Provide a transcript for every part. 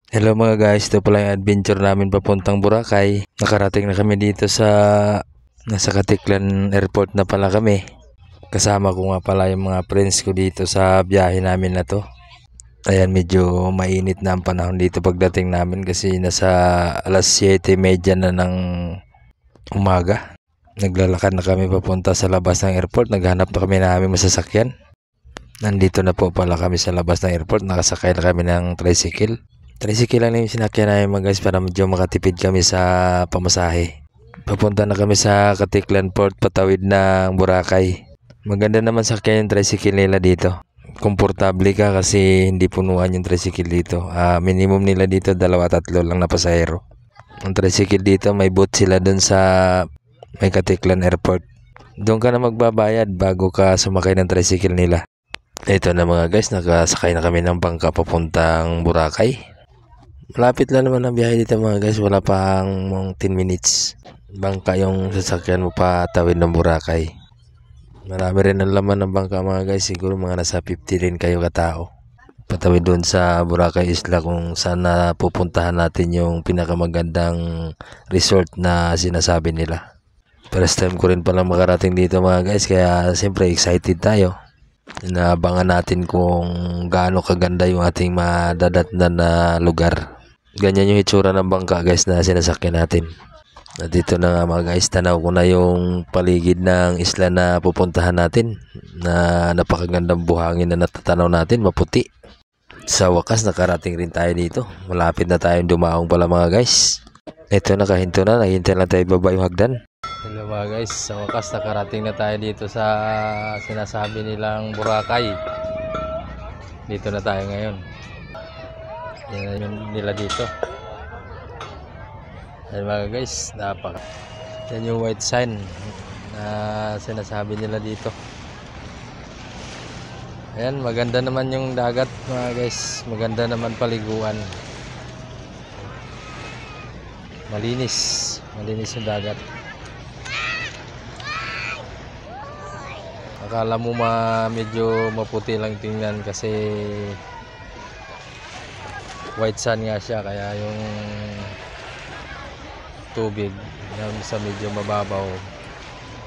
Hello mga guys, ito pala yung adventure namin papuntang Boracay. Nakarating na kami dito sa nasa Katiklan Airport na pala kami. Kasama ko nga pala yung mga friends ko dito sa biyahe namin na to. Ayan, medyo mainit na ang panahon dito pagdating namin kasi nasa alas 7:30 na ng umaga. Naglalakad na kami papunta sa labas ng airport. Naghanap na kami na aming masasakyan. Nandito na po pala kami sa labas ng airport. Nakasakay na kami ng tricycle. Tricycle lang yung sinakyan namin mga guys para medyo makatipid kami sa pamasahe. Papunta na kami sa Katiklan Port, patawid ng Boracay. Maganda naman sakyan yung tricycle nila dito. Komportable ka kasi hindi punuan yung tricycle dito. Minimum nila dito 2-3 lang na pasahero. Ang tricycle dito may booth sila dun sa may Katiklan Airport. Doon ka na magbabayad bago ka sumakay ng tricycle nila. Ito na mga guys, nakasakay na kami ng bangka papuntang Boracay. Malapit lang naman ang biyahe dito mga guys, wala pang 10 minutes. Bangka yung sasakyan mo pa tawid ng Boracay. Marami rin ang laman ng bangka mga guys, siguro mga nasa 50 rin kayo katao. Patawid doon sa Boracay Isla kung saan na pupuntahan natin yung pinakamagandang resort na sinasabi nila. First time ko rin pala makarating dito mga guys, kaya siyempre excited tayo. Inaabangan natin kung gaano kaganda yung ating madadatnan na lugar. Ganyan yung itsura ng bangka guys na sinasakyan natin. At dito na nga mga guys, tanaw ko na yung paligid ng isla na pupuntahan natin, na napakagandang buhangin na natatanaw natin, maputi. Sa wakas nakarating rin tayo dito. Malapit na tayong dumaong pala mga guys. Ito, nakahinto na, naghintay lang tayo baba yung hagdan. Hello mga guys, sa wakas nakarating na tayo dito sa sinasabi nilang Boracay. Dito na tayo ngayon. Yan yung nila dito. Yan mga guys, yan yung white sign na sinasabi nila dito. Ayan, maganda naman yung dagat mga guys, maganda naman paliguan. Malinis yung dagat. Akala mo medyo maputi lang tingnan kasi white sand nga siya, kaya yung tubig sa medyo mababaw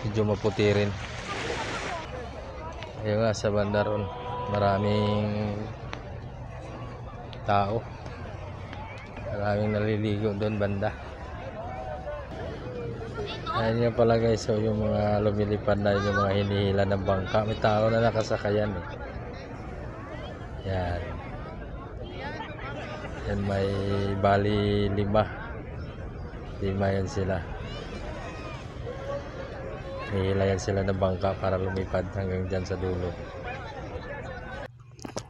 medyo maputi rin. Ayun nga, sa banda ron maraming tao, maraming naliligo doon banda. Ayan nga pala guys, so yung mga lumilipad na yung mga hinihila ng bangka, may tao na nakasakayan eh. Yan. Yan, may bali 5 yan sila. Hihila yan sila ng bangka para lumipad hanggang dyan sa dulo.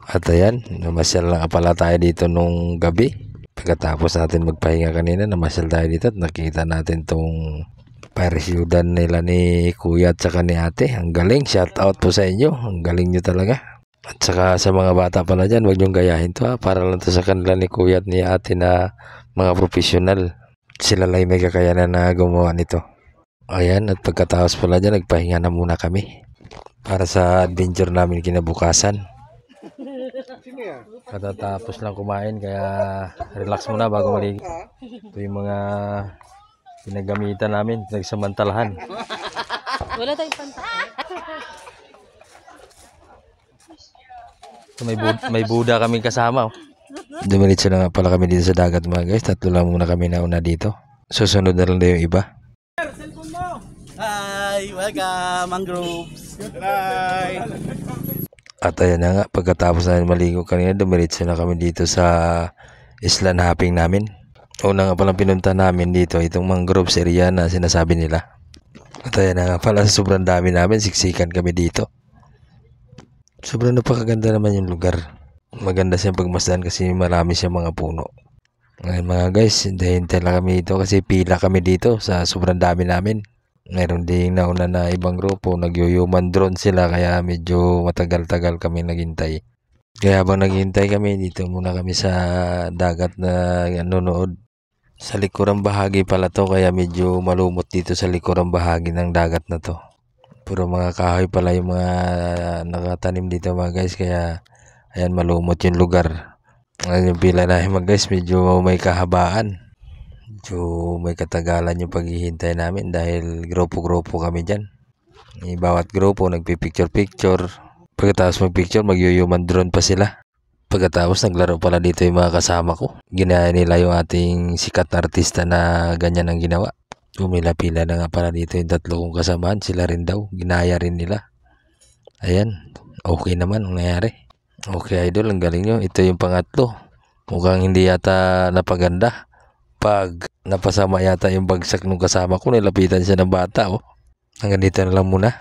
At ayan, namasyal lang pala tayo dito nung gabi. Pagkatapos natin magpahinga kanina, namasyal tayo dito at nakita natin tong parasyudan nila ni kuya at saka ni ate. Ang galing, shout out po sa inyo, ang galing nyo talaga. At saka sa mga bata pala dyan, huwag nyong gayahin to para lang to sa kanila ni kuya at ni ate na mga profesional. Sila lang may kakayanan na gumawa nito. Ayan, at pagkatapos pala dyan, nagpahinga na muna kami para sa adventure namin kinabukasan. Katatapos lang kumain, kaya relax muna bago maligo. Ito yung mga pinagamitan namin, pinagsamantalahan. Wala tayong pantahan. So, may Buddha kami kasama. Dumiritso na nga pala kami dito sa dagat mga guys. 3 lang muna kami nauna dito. Susunod na lang daw yung iba. Hi! Welcome, mangroves! Hi! At ayan na nga, pagkatapos na maligo kanina, dumiritso na kami dito sa island hopping namin. Una nga palang pinunta namin dito, itong mangroves area na sinasabi nila. At ayan na nga pala, sobrang dami namin, siksikan kami dito. Sobrang napakaganda naman yung lugar. Maganda siyang pagmasdan kasi marami siyang mga puno. Ngayon mga guys, hintay lang kami dito kasi pila kami dito sa sobrang dami namin. Meron ding nauna na ibang grupo, nagyuyuman drone sila kaya medyo matagal-tagal kami naghintay. Kaya habang naghintay kami, dito muna kami sa dagat na nanonood. Sa likurang bahagi pala to, kaya medyo malumot dito sa likurang bahagi ng dagat na to. Puro mga kahoy pala yung mga nakatanim dito mga guys, kaya ayan, malumot yung lugar. Ayun yung pila namin guys, medyo may kahabaan. Medyo may katagalan yung paghihintay namin dahil grupo-grupo kami dyan. Bawat grupo nagpipicture-picture. Pagkatapos mag-picture, mag-human drone pa sila. Pagkatapos naglaro pala dito yung mga kasama ko. Ginaya nila yung ating sikat na artista na ganyan ang ginawa. Pila na nga pala dito yung tatlo kong kasamaan. Sila rin daw. Ginaya rin nila. Ayan. Okay naman ang nangyari. Okay idol, ang galing nyo. Ito yung pangatlo. Mukhang hindi yata napaganda. Pag napasama yata yung bagsak ng kasama ko, nilapitan siya ng bata. Hanggang dito na lang muna.